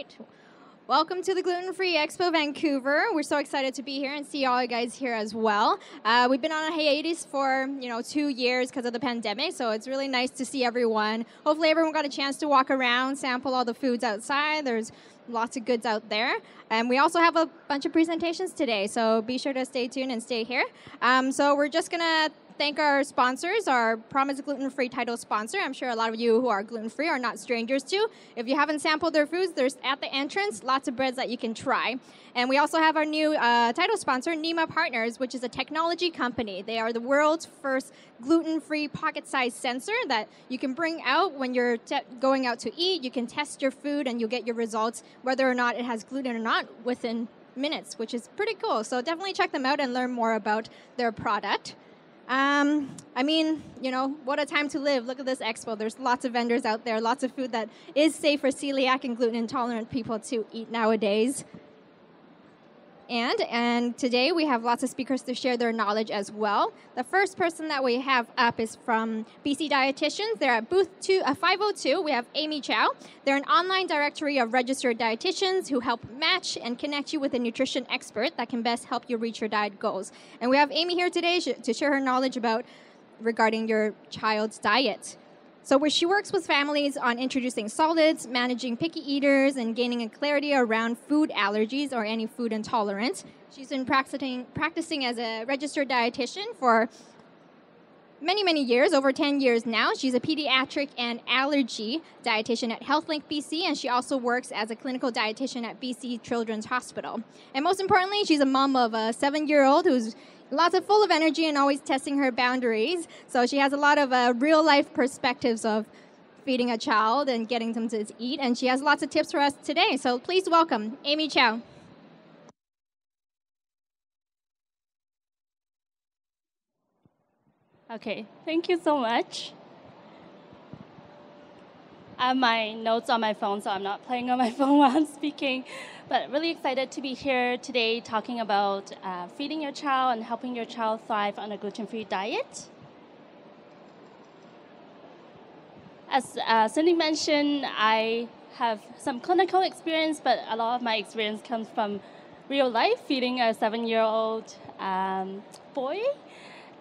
right. Welcome to the Gluten Free Expo Vancouver. We're so excited to be here and see all you guys here as well. We've been on a hiatus for 2 years because of the pandemic, so it's really nice to see everyone. Hopefully everyone got a chance to walk around, sample all the foods outside. There's lots of goods out there. And we also have a bunch of presentations today, so be sure to stay tuned and stay here. So we're just going to thank our sponsors, our Promise Gluten-Free title sponsor. I'm sure a lot of you who are gluten-free are not strangers to. If you haven't sampled their foods, there's at the entrance lots of breads that you can try. And we also have our new title sponsor, Nima Partners, which is a technology company. They are the world's first gluten-free pocket-sized sensor that you can bring out when you're going out to eat. You can test your food and you'll get your results, whether or not it has gluten or not, within minutes, which is pretty cool. So definitely check them out and learn more about their product. What a time to live. Look at this expo. There's lots of vendors out there, lots of food that is safe for celiac and gluten intolerant people to eat nowadays. And today we have lots of speakers to share their knowledge as well. The first person that we have up is from BC Dietitians. They're at booth 502. We have Amy Chow. They're an online directory of registered dietitians who help match and connect you with a nutrition expert that can best help you reach your diet goals. And we have Amy here today to share her knowledge regarding your child's diet. So where she works with families on introducing solids, managing picky eaters, and gaining a clarity around food allergies or any food intolerance. She's been practicing as a registered dietitian for many, many years, over 10 years now. She's a pediatric and allergy dietitian at HealthLink BC, and she also works as a clinical dietitian at BC Children's Hospital. And most importantly, she's a mom of a 7-year-old who's full of energy and always testing her boundaries. So she has a lot of real-life perspectives of feeding a child and getting them to eat. And she has lots of tips for us today. So please welcome Amy Chow. Okay, thank you so much. I have my notes on my phone, so I'm not playing on my phone while I'm speaking. But really excited to be here today talking about feeding your child and helping your child thrive on a gluten-free diet. As Cindy mentioned, I have some clinical experience, but a lot of my experience comes from real life, feeding a 7-year-old boy.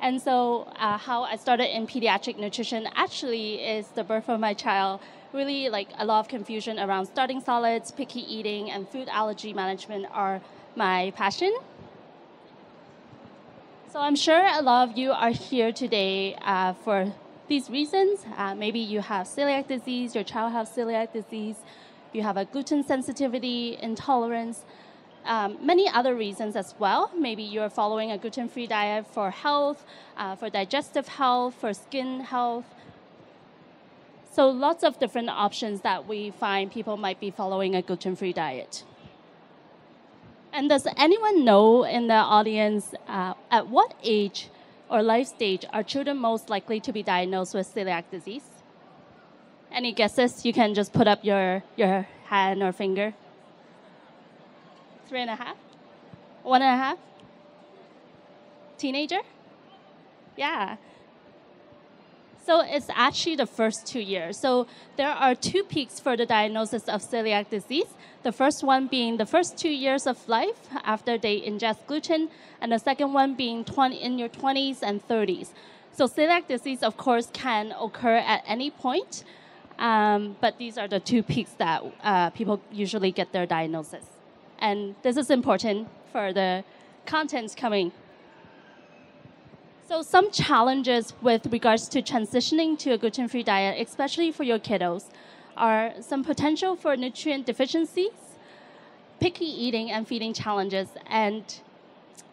And so how I started in pediatric nutrition actually is the birth of my child. Really, a lot of confusion around starting solids, picky eating, and food allergy management are my passion. So I'm sure a lot of you are here today for these reasons. Maybe you have celiac disease, your child has celiac disease, you have a gluten sensitivity, intolerance, many other reasons as well. Maybe you're following a gluten-free diet for health, for digestive health, for skin health. So lots of different options that we find people might be following a gluten-free diet. And does anyone know in the audience at what age or life stage are children most likely to be diagnosed with celiac disease? Any guesses? You can just put up your hand or finger. 3.5? 1.5? Teenager? Yeah. So it's actually the first 2 years. So there are 2 peaks for the diagnosis of celiac disease. The first one being the first 2 years of life after they ingest gluten, and the second one being in your 20s and 30s. So celiac disease, of course, can occur at any point, but these are the 2 peaks that people usually get their diagnosis. And this is important for the contents coming. So some challenges with regards to transitioning to a gluten-free diet, especially for your kiddos, are some potential for nutrient deficiencies, picky eating, and feeding challenges. And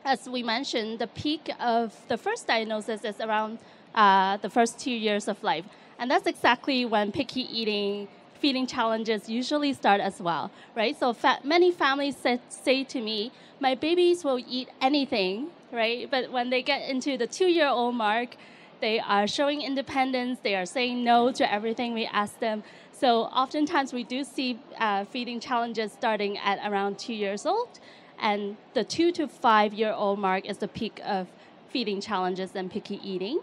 as we mentioned, the peak of the first diagnosis is around the first 2 years of life. And that's exactly when picky eating, feeding challenges usually start as well, right? So many families say to me, my babies will eat anything, right? But when they get into the 2-year-old mark, they are showing independence. They are saying no to everything we ask them. So oftentimes we do see feeding challenges starting at around 2 years old. And the 2 to 5-year-old mark is the peak of feeding challenges and picky eating.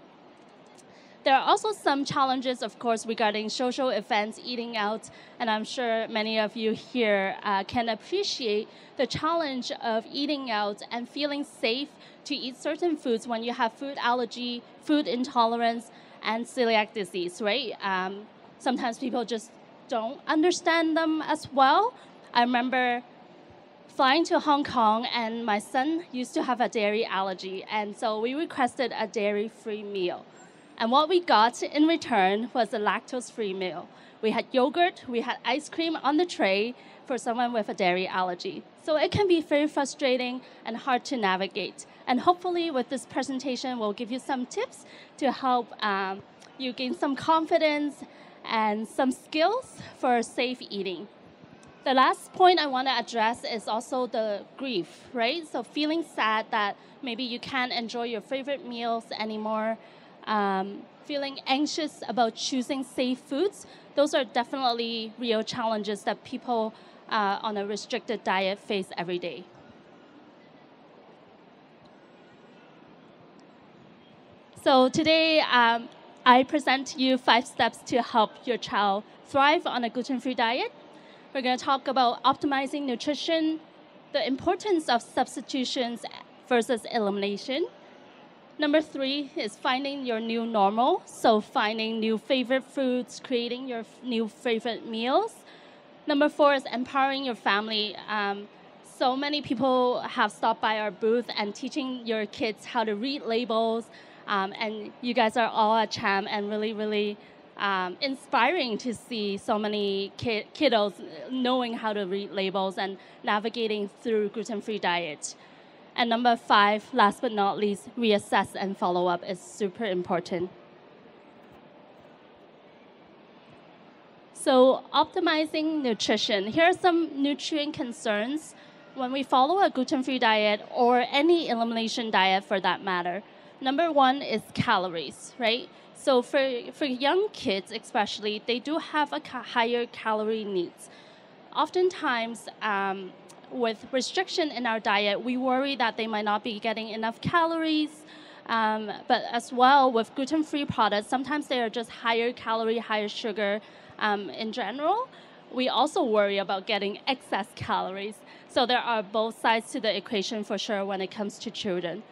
There are also some challenges, of course, regarding social events, eating out, and I'm sure many of you here can appreciate the challenge of eating out and feeling safe to eat certain foods when you have food allergy, food intolerance, and celiac disease, right? Sometimes people just don't understand them as well. I remember flying to Hong Kong, and my son used to have a dairy allergy, and so we requested a dairy-free meal. And what we got in return was a lactose-free meal. We had yogurt, we had ice cream on the tray for someone with a dairy allergy. So it can be very frustrating and hard to navigate. And hopefully with this presentation, we'll give you some tips to help you gain some confidence and some skills for safe eating. The last point I want to address is also the grief, right? So feeling sad that maybe you can't enjoy your favorite meals anymore, feeling anxious about choosing safe foods, those are definitely real challenges that people on a restricted diet face every day. So today, I present to you 5 steps to help your child thrive on a gluten-free diet. We're going to talk about optimizing nutrition, the importance of substitutions versus elimination. Number 3 is finding your new normal, so finding new favorite foods, creating your new favorite meals. Number 4 is empowering your family. So many people have stopped by our booth and teaching your kids how to read labels, and you guys are all at Chow and really inspiring to see so many kiddos knowing how to read labels and navigating through gluten-free diet. And number 5, last but not least, reassess and follow up is super important. So optimizing nutrition. Here are some nutrient concerns when we follow a gluten-free diet or any elimination diet for that matter. Number 1 is calories, right? So for young kids especially, they do have a higher calorie needs. Oftentimes, with restriction in our diet, we worry that they might not be getting enough calories. But as well with gluten-free products, sometimes they are just higher calorie, higher sugar in general. We also worry about getting excess calories. So there are both sides to the equation for sure when it comes to children.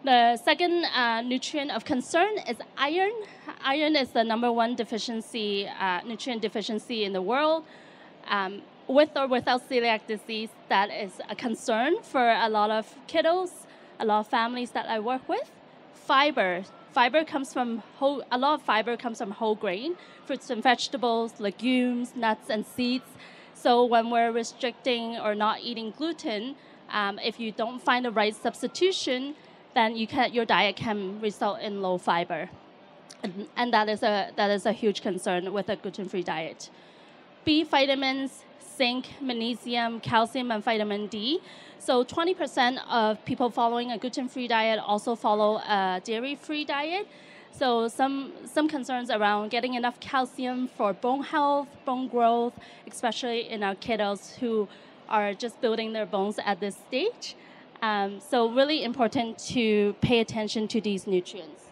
The second nutrient of concern is iron. Iron is the number 1 deficiency, nutrient deficiency in the world. With or without celiac disease, that is a concern for a lot of kiddos, a lot of families that I work with. Fiber. A lot of fiber comes from whole grain, fruits and vegetables, legumes, nuts, and seeds. So when we're restricting or not eating gluten, if you don't find the right substitution, then your diet can result in low fiber. And that is a huge concern with a gluten-free diet. B vitamins, zinc, magnesium, calcium, and vitamin D. So 20% of people following a gluten-free diet also follow a dairy-free diet. So some concerns around getting enough calcium for bone health, bone growth, especially in our kiddos who are just building their bones at this stage. So really important to pay attention to these nutrients.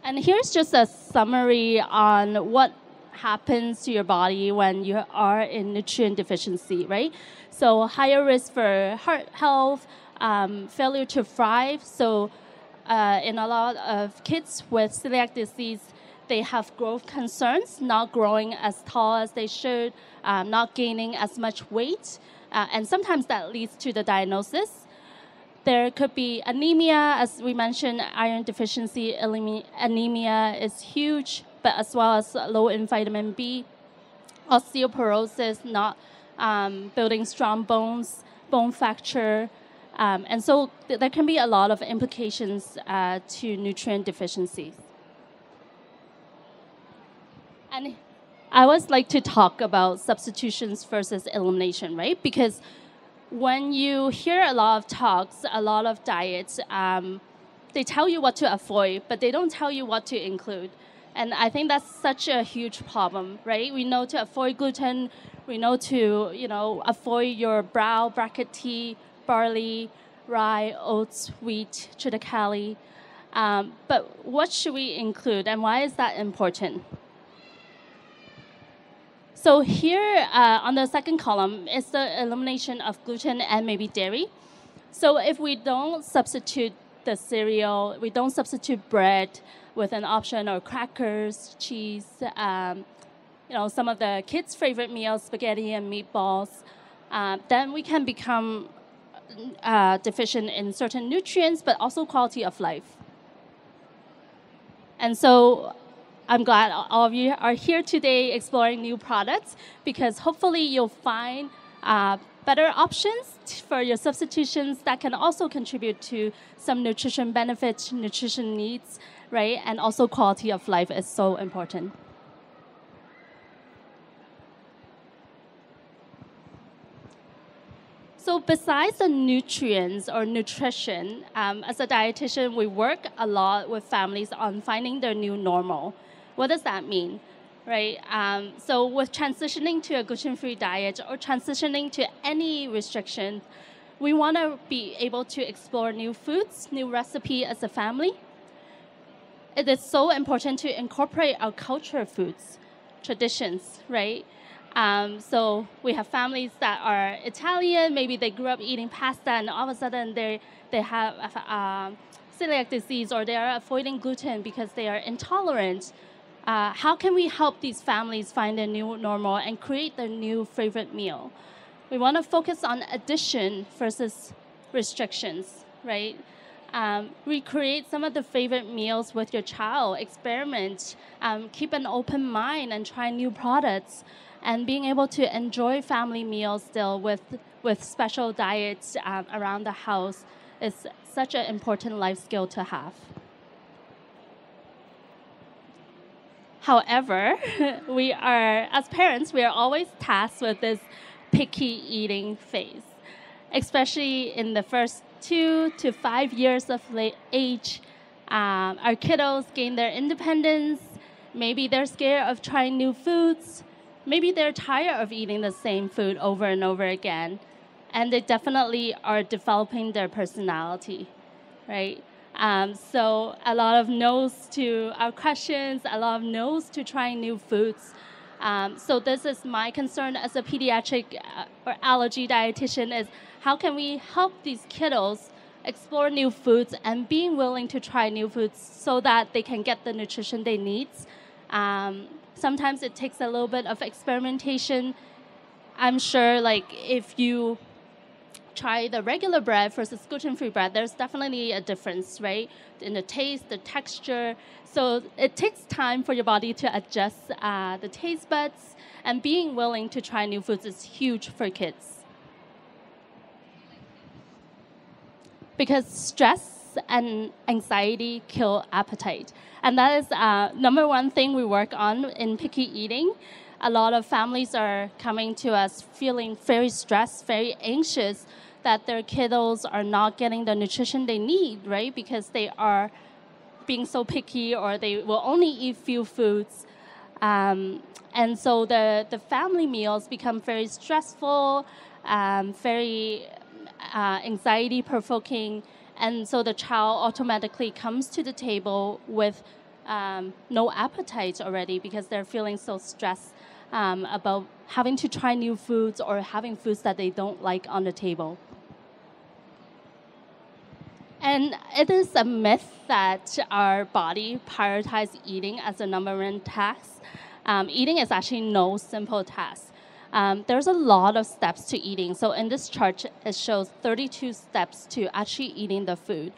And here's just a summary on what happens to your body when you are in nutrient deficiency, right? So higher risk for heart health, failure to thrive. So in a lot of kids with celiac disease, they have growth concerns, not growing as tall as they should, not gaining as much weight. And sometimes that leads to the diagnosis. There could be anemia, as we mentioned, iron deficiency anemia is huge, but as well as low in vitamin B, osteoporosis, not building strong bones, bone fracture. And so there can be a lot of implications to nutrient deficiencies. And I always like to talk about substitutions versus elimination, right? Because when you hear a lot of talks, a lot of diets, they tell you what to avoid, but they don't tell you what to include. And I think that's such a huge problem, right? We know to avoid gluten, we know to, avoid your brown bracket tea, barley, rye, oats, wheat, triticale. But what should we include, and why is that important? So here on the second column is the elimination of gluten and maybe dairy. So if we don't substitute the cereal, we don't substitute bread with an option or crackers, cheese, some of the kids' favorite meals, spaghetti and meatballs, then we can become deficient in certain nutrients, but also quality of life. And so I'm glad all of you are here today exploring new products, because hopefully you'll find better options for your substitutions that can also contribute to some nutrition benefits, nutrition needs, right? And also quality of life is so important. So besides the nutrients or nutrition, as a dietitian, we work a lot with families on finding their new normal. What does that mean? Right. So with transitioning to a gluten-free diet or transitioning to any restriction, we want to be able to explore new foods, new recipe as a family. It is so important to incorporate our culture foods, traditions, right? So we have families that are Italian, maybe they grew up eating pasta and all of a sudden they have celiac disease, or they are avoiding gluten because they are intolerant. How can we help these families find their new normal and create their new favorite meal? We want to focus on addition versus restrictions, right? Recreate some of the favorite meals with your child, experiment, keep an open mind and try new products, and being able to enjoy family meals still with special diets around the house is such an important life skill to have. However, as parents, we are always tasked with this picky eating phase, especially in the first 2 to 5 years of age. Our kiddos gain their independence. Maybe they're scared of trying new foods. Maybe they're tired of eating the same food over and over again. And they definitely are developing their personality, right? So a lot of no's to our questions, a lot of no's to trying new foods. So this is my concern as a pediatric or allergy dietitian, is how can we help these kiddos explore new foods and being willing to try new foods so that they can get the nutrition they need. Sometimes it takes a little bit of experimentation. I'm sure if you try the regular bread versus gluten-free bread, there's definitely a difference, right? In the taste, the texture. So it takes time for your body to adjust the taste buds, and being willing to try new foods is huge for kids. Because stress and anxiety kill appetite. And that is number one thing we work on in picky eating. A lot of families are coming to us feeling very stressed, very anxious that their kiddos are not getting the nutrition they need, right? Because they are being so picky, or they will only eat few foods. And so the family meals become very stressful, very anxiety-provoking. And so the child automatically comes to the table with no appetite already, because they're feeling so stressed about having to try new foods or having foods that they don't like on the table. And it is a myth that our body prioritizes eating as the number one task. Eating is actually no simple task. There's a lot of steps to eating. So in this chart, it shows 32 steps to actually eating the food.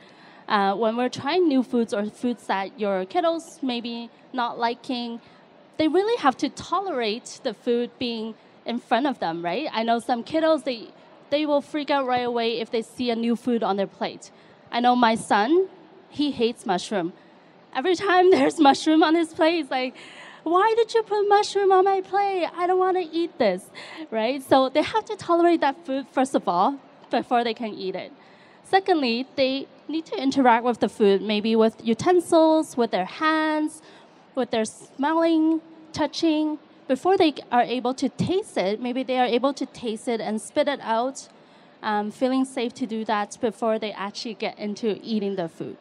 When we're trying new foods or foods that your kiddos maybe not liking, they really have to tolerate the food being in front of them, right? I know some kiddos, they will freak out right away if they see a new food on their plate. I know my son, he hates mushroom. Every time there's mushroom on his plate, he's like, why did you put mushroom on my plate? I don't want to eat this, right? So they have to tolerate that food, first of all, before they can eat it. Secondly, they need to interact with the food, maybe with utensils, with their hands, with their smelling, touching. Before they are able to taste it, maybe they are able to taste it and spit it out, feeling safe to do that before they actually get into eating the food.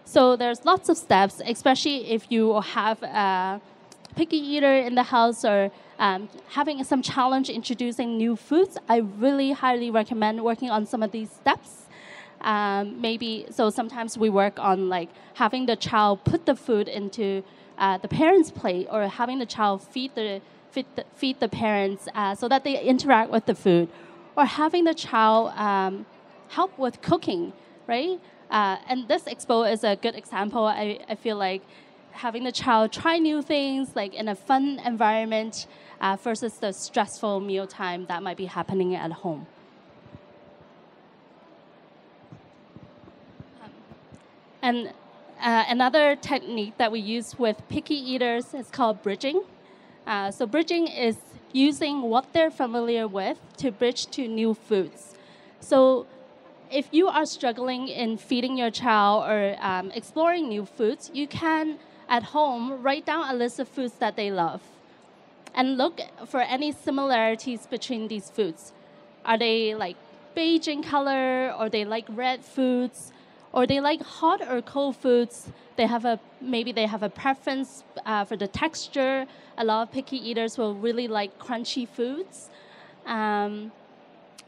So there's lots of steps, especially if you have a picky eater in the house or having some challenge introducing new foods. I really highly recommend working on some of these steps. So sometimes we work on like having the child put the food into the parents' plate, or having the child feed the parents so that they interact with the food, or having the child help with cooking, right? And this expo is a good example. I feel like having the child try new things like in a fun environment versus the stressful mealtime that might be happening at home. And another technique that we use with picky eaters is called bridging. So bridging is using what they're familiar with to bridge to new foods. So if you are struggling in feeding your child or exploring new foods, you can, at home, write down a list of foods that they love and look for any similarities between these foods. Are they like beige in color, or they like red foods, or they like hot or cold foods? Maybe they have a preference for the texture. A lot of picky eaters will really like crunchy foods.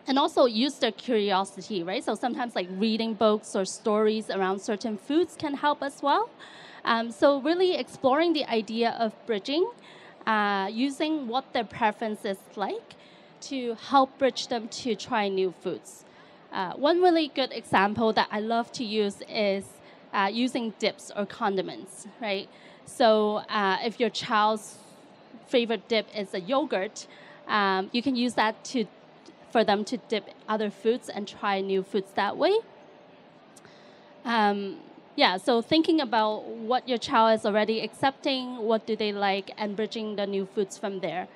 And also use their curiosity, right? So sometimes like reading books or stories around certain foods can help as well. So really exploring the idea of bridging, using what their preference is like to help bridge them to try new foods. One really good example that I love to use is using dips or condiments, right? So if your child's favorite dip is a yogurt, you can use that for them to dip other foods and try new foods that way. So thinking about what your child is already accepting, what do they like, and bridging the new foods from there.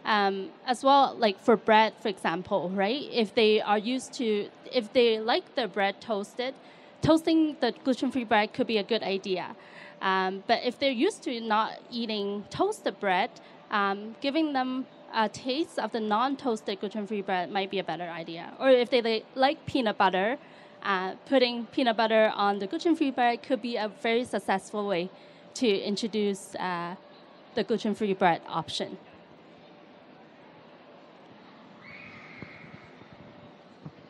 As well, like for bread, for example, right? If they like their bread toasted, toasting the gluten-free bread could be a good idea. But if they're used to not eating toasted bread, giving them a taste of the non-toasted gluten-free bread might be a better idea. Or if they like peanut butter, putting peanut butter on the gluten-free bread could be a very successful way to introduce the gluten-free bread option.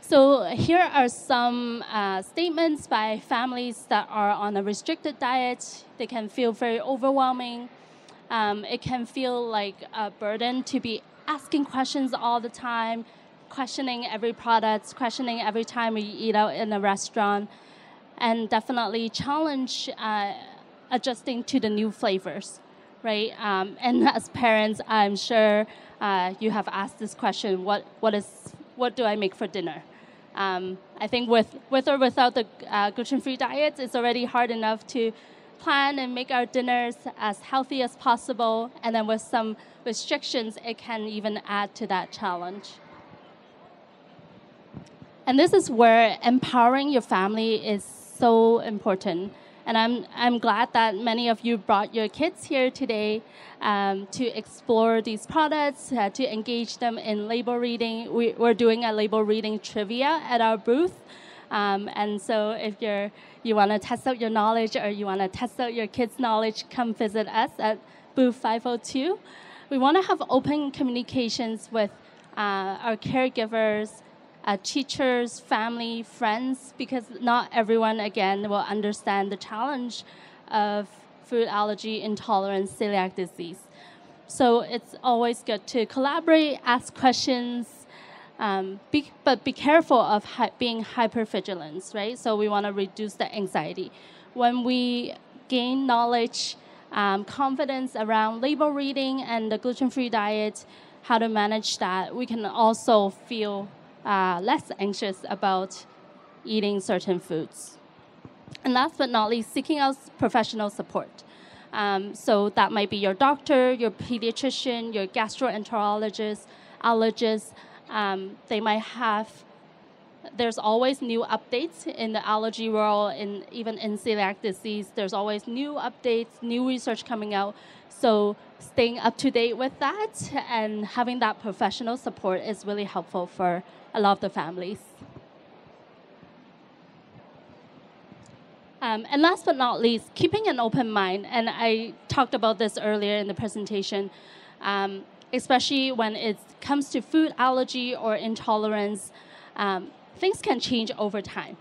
So here are some statements by families that are on a restricted diet. They can feel very overwhelming. It can feel like a burden to be asking questions all the time, questioning every product, questioning every time we eat out in a restaurant, and definitely challenge adjusting to the new flavors, right? And as parents, I'm sure you have asked this question: what do I make for dinner? I think with or without the gluten-free diet, it's already hard enough to plan and make our dinners as healthy as possible, and then with some restrictions, it can even add to that challenge. And this is where empowering your family is so important. And I'm glad that many of you brought your kids here today to explore these products, to engage them in label reading. We're doing a label reading trivia at our booth. And so if you want to test out your knowledge, or you want to test out your kids' knowledge, come visit us at booth 502. We want to have open communications with our caregivers, teachers, family, friends, because not everyone, again, will understand the challenge of food allergy, intolerance, celiac disease. So it's always good to collaborate, ask questions, but be careful of being hypervigilant, right? So we want to reduce the anxiety. When we gain knowledge, confidence around label reading and the gluten-free diet, how to manage that, we can also feel less anxious about eating certain foods. And last but not least, seeking out professional support. So that might be your doctor, your pediatrician, your gastroenterologist, allergist. They might have, there's always new updates in the allergy world, and even in celiac disease, there's always new updates, new research coming out. So staying up to date with that and having that professional support is really helpful for a lot of the families. And last but not least, keeping an open mind. And I talked about this earlier in the presentation, especially when it comes to food allergy or intolerance, things can change over time,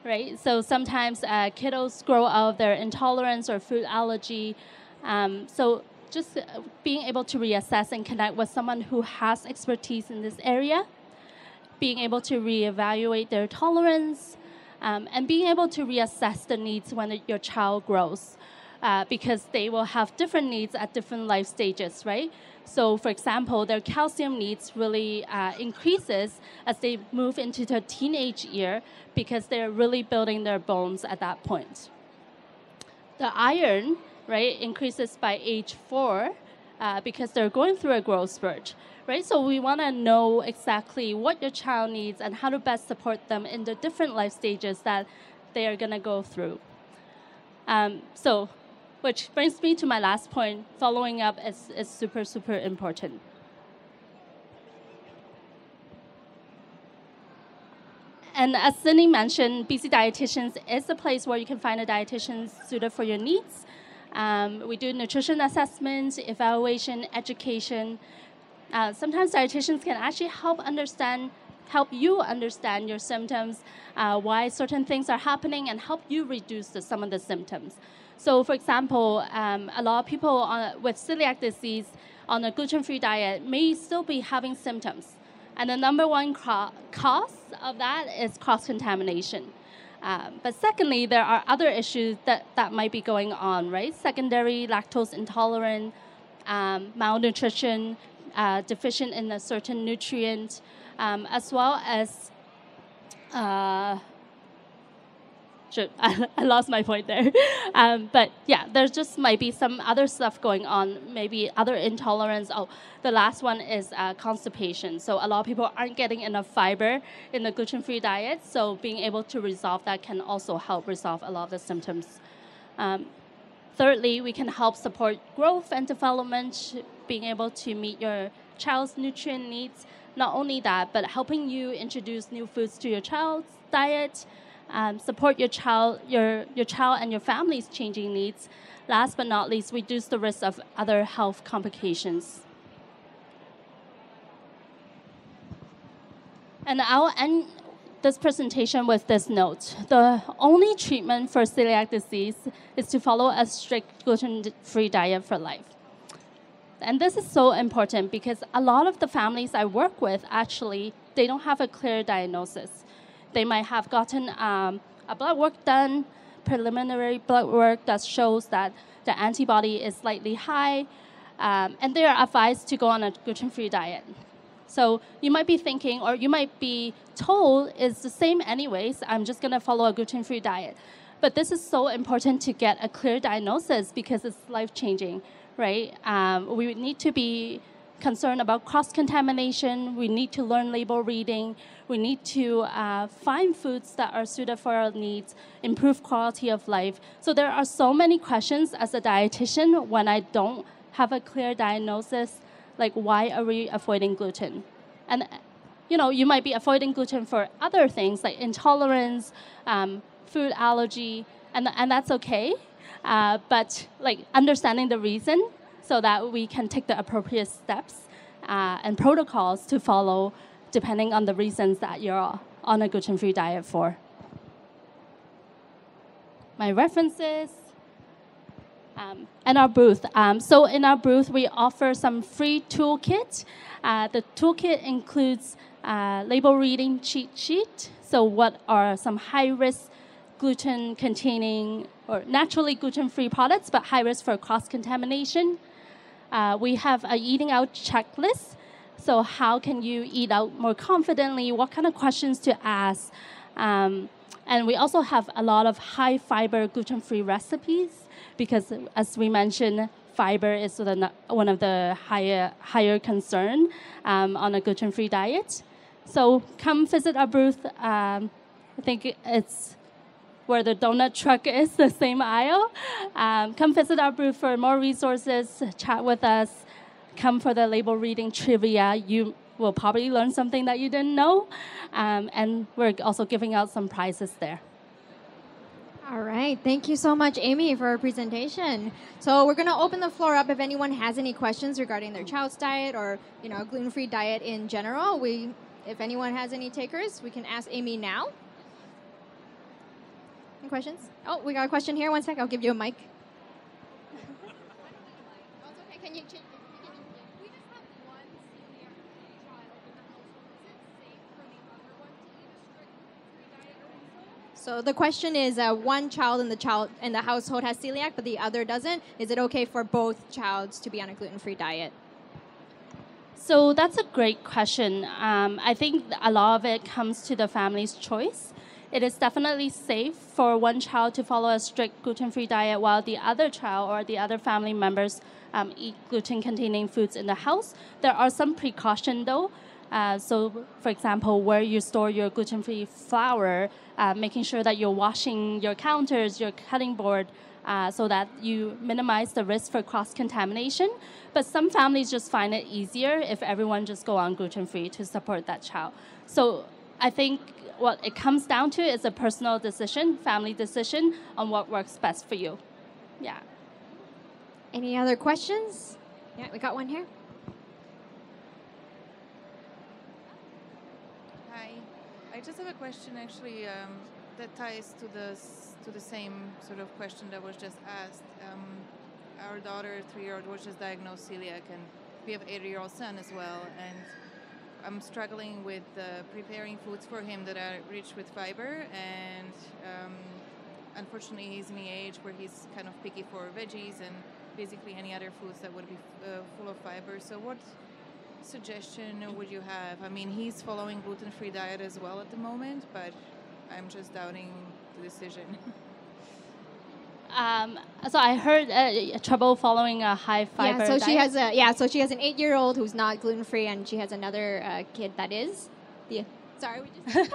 right? So sometimes kiddos grow out of their intolerance or food allergy. So just being able to reassess and connect with someone who has expertise in this area, being able to reevaluate their tolerance, and being able to reassess the needs when your child grows, because they will have different needs at different life stages, right? So, for example, their calcium needs really increases as they move into the teenage year because they're really building their bones at that point. The iron, right, increases by age 4 because they're going through a growth spurt. Right? So we want to know exactly what your child needs and how to best support them in the different life stages that they are going to go through. Which brings me to my last point, following up is super, super important. And as Cindy mentioned, BC Dietitians is a place where you can find a dietitian suited for your needs. We do nutrition assessments, evaluation, education. Sometimes dietitians can actually help you understand your symptoms, why certain things are happening, and help you reduce some of the symptoms. So, for example, a lot of people with celiac disease on a gluten-free diet may still be having symptoms. And the number one cause of that is cross-contamination. But secondly, there are other issues that might be going on, right? Secondary lactose intolerant, malnutrition, deficient in a certain nutrient, as well as, I lost my point there. But yeah, there just might be some other stuff going on, maybe other intolerance. Oh, the last one is constipation. So a lot of people aren't getting enough fiber in the gluten-free diet, so being able to resolve that can also help resolve a lot of the symptoms. Thirdly, we can help support growth and development, being able to meet your child's nutrient needs. Not only that, but helping you introduce new foods to your child's diet, support your child and your family's changing needs. Last but not least, reduce the risk of other health complications. And I'll end this presentation with this note. The only treatment for celiac disease is to follow a strict gluten-free diet for life. And this is so important because a lot of the families I work with, actually, they don't have a clear diagnosis. They might have gotten a blood work done, preliminary blood work that shows that the antibody is slightly high, and they are advised to go on a gluten-free diet. So you might be thinking, or you might be told, it's the same anyways, I'm just going to follow a gluten-free diet. But this is so important to get a clear diagnosis because it's life-changing, right? We need to be concerned about cross-contamination. We need to learn label reading. We need to find foods that are suited for our needs, improve quality of life. So there are so many questions as a dietitian when I don't have a clear diagnosis, like why are we avoiding gluten? And you might be avoiding gluten for other things like intolerance, food allergy, and that's okay. But like understanding the reason so that we can take the appropriate steps and protocols to follow depending on the reasons that you're on a gluten-free diet for. My references. And our booth. So in our booth, we offer some free toolkit. The toolkit includes label reading cheat sheet. So what are some high-risk gluten-containing or naturally gluten-free products, but high risk for cross-contamination? We have a eating out checklist. So how can you eat out more confidently? What kind of questions to ask? And we also have a lot of high-fiber gluten-free recipes because, as we mentioned, fiber is one of the higher concern on a gluten-free diet. So come visit our booth. I think it's where the donut truck is, the same aisle. Come visit our booth for more resources, chat with us. Come for the label reading trivia. You will probably learn something that you didn't know. And we're also giving out some prizes there. All right. Thank you so much, Amy, for our presentation. So we're going to open the floor up if anyone has any questions regarding their child's diet or, gluten-free diet in general. If anyone has any takers, we can ask Amy now. Any questions? Oh, we got a question here. One sec. I'll give you a mic. Okay. Can you change? We just have one celiac child in the household. Is it safe for the other one to eat a strict gluten-free diet also? So the question is, one child in the household has celiac, but the other doesn't. Is it okay for both childs to be on a gluten-free diet? So that's a great question. I think a lot of it comes to the family's choice. It is definitely safe for one child to follow a strict gluten-free diet while the other child or the other family members eat gluten-containing foods in the house. There are some precautions though. So, for example, where you store your gluten-free flour, making sure that you're washing your counters, your cutting board, so that you minimize the risk for cross-contamination. But some families just find it easier if everyone just go on gluten-free to support that child. So I think what it comes down to is a personal decision, family decision on what works best for you. Yeah. Any other questions? Yeah, we got one here. Hi, I just have a question actually that ties to the same sort of question that was just asked. Our daughter, 3-year-old, was just diagnosed celiac, and we have an 8-year-old son as well. And I'm struggling with preparing foods for him that are rich with fiber, and unfortunately he's in the age where he's kind of picky for veggies and basically any other foods that would be full of fiber. So what suggestion would you have? I mean, he's following gluten-free diet as well at the moment, but I'm just doubting the decision. So I heard trouble following a high fiber diet. So she has an 8-year-old who's not gluten-free, and she has another kid that is. Yeah. Sorry, we just.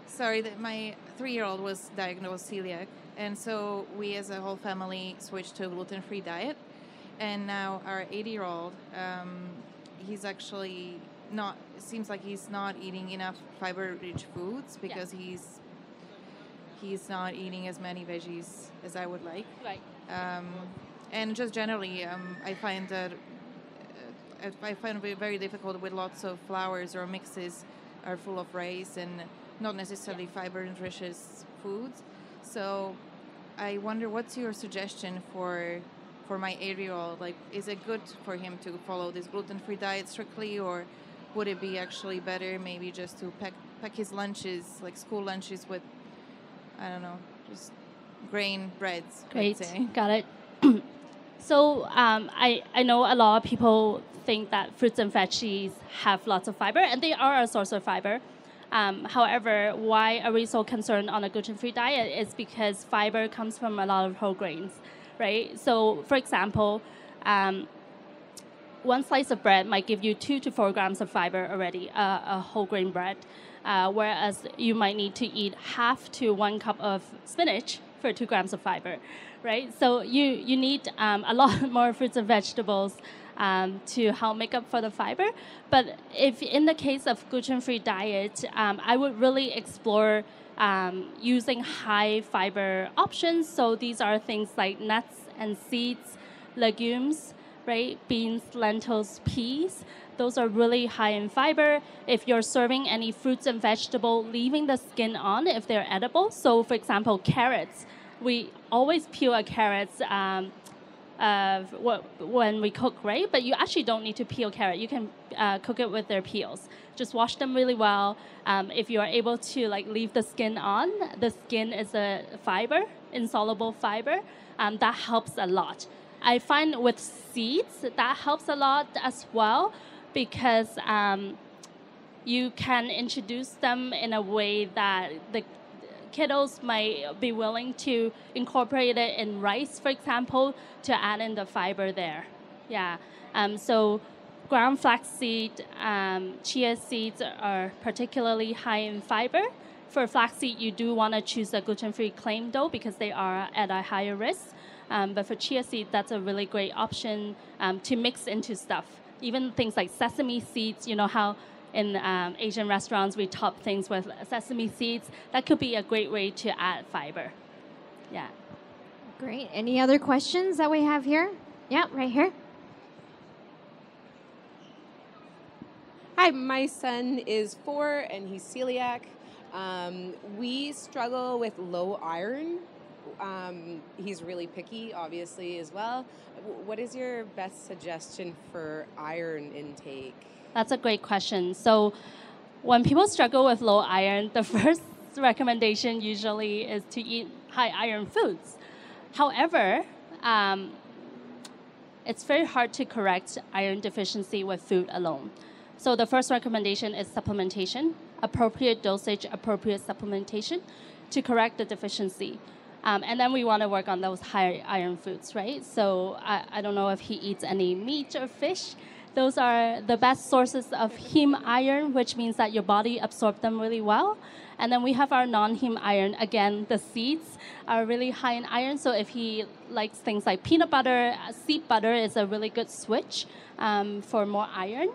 Sorry, that my 3-year-old was diagnosed celiac, and so we as a whole family switched to a gluten-free diet. And now our 80-year-old, he's actually not. It seems like he's not eating enough fiber-rich foods because he's not eating as many veggies as I would like. Right. And just generally, I find that I find it very difficult with lots of flours or mixes are full of rice and not necessarily fiber-nutritious foods. So I wonder, what's your suggestion for my 8-year-old? Like, is it good for him to follow this gluten-free diet strictly, or would it be actually better maybe just to pack his lunches, like school lunches, with, I don't know, just grain breads? Great, let's say. got it. So I know a lot of people think that fruits and veggies have lots of fiber, and they are a source of fiber. However, why are we so concerned on a gluten-free diet is because fiber comes from a lot of whole grains, right? So, for example, one slice of bread might give you 2 to 4 grams of fiber already, a whole grain bread, whereas you might need to eat half to 1 cup of spinach for 2 grams of fiber, right? So you need a lot more fruits and vegetables to help make up for the fiber. But if in the case of gluten-free diet, I would really explore using high fiber options. So these are things like nuts and seeds, legumes, right? Beans, lentils, peas. Those are really high in fiber. If you're serving any fruits and vegetables, leaving the skin on if they're edible. So for example, carrots. We always peel a carrots when we cook, right? But you actually don't need to peel carrot. You can cook it with their peels. Just wash them really well. If you are able to leave the skin on, the skin is a fiber, insoluble fiber. That helps a lot. I find with seeds, that helps a lot as well, because you can introduce them in a way that the kiddos might be willing to incorporate it in rice, for example, to add in the fiber there. Yeah. So ground flaxseed, chia seeds are particularly high in fiber. For flaxseed, you do want to choose a gluten-free claim though, because they are at a higher risk. But for chia seed, that's a really great option to mix into stuff. Even things like sesame seeds, you know how in Asian restaurants we top things with sesame seeds. That could be a great way to add fiber. Yeah. Great. Any other questions that we have here? Yeah, right here. Hi, my son is 4 and he's celiac. We struggle with low iron. He's really picky, obviously, as well. What is your best suggestion for iron intake? That's a great question. So when people struggle with low iron, the first recommendation usually is to eat high iron foods. However, it's very hard to correct iron deficiency with food alone. So the first recommendation is supplementation, appropriate dosage, appropriate supplementation to correct the deficiency. And then we want to work on those higher iron foods, right? So I don't know if he eats any meat or fish. Those are the best sources of heme iron, which means that your body absorbs them really well. And then we have our non-heme iron. Again, the seeds are really high in iron. So if he likes things like peanut butter, seed butter is a really good switch for more iron.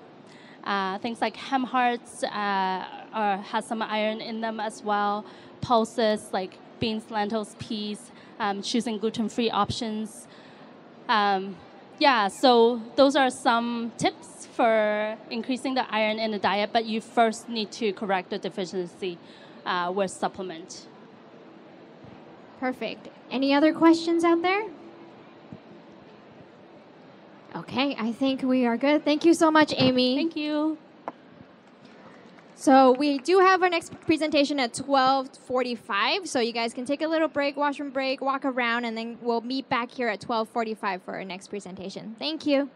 Things like hem hearts has some iron in them as well. Pulses like beans, lentils, peas, choosing gluten-free options. So those are some tips for increasing the iron in the diet, but you first need to correct the deficiency with supplement. Perfect. Any other questions out there? Okay, I think we are good. Thank you so much, Amy. Thank you. So we do have our next presentation at 12:45. So you guys can take a little break, washroom break, walk around, and then we'll meet back here at 12:45 for our next presentation. Thank you.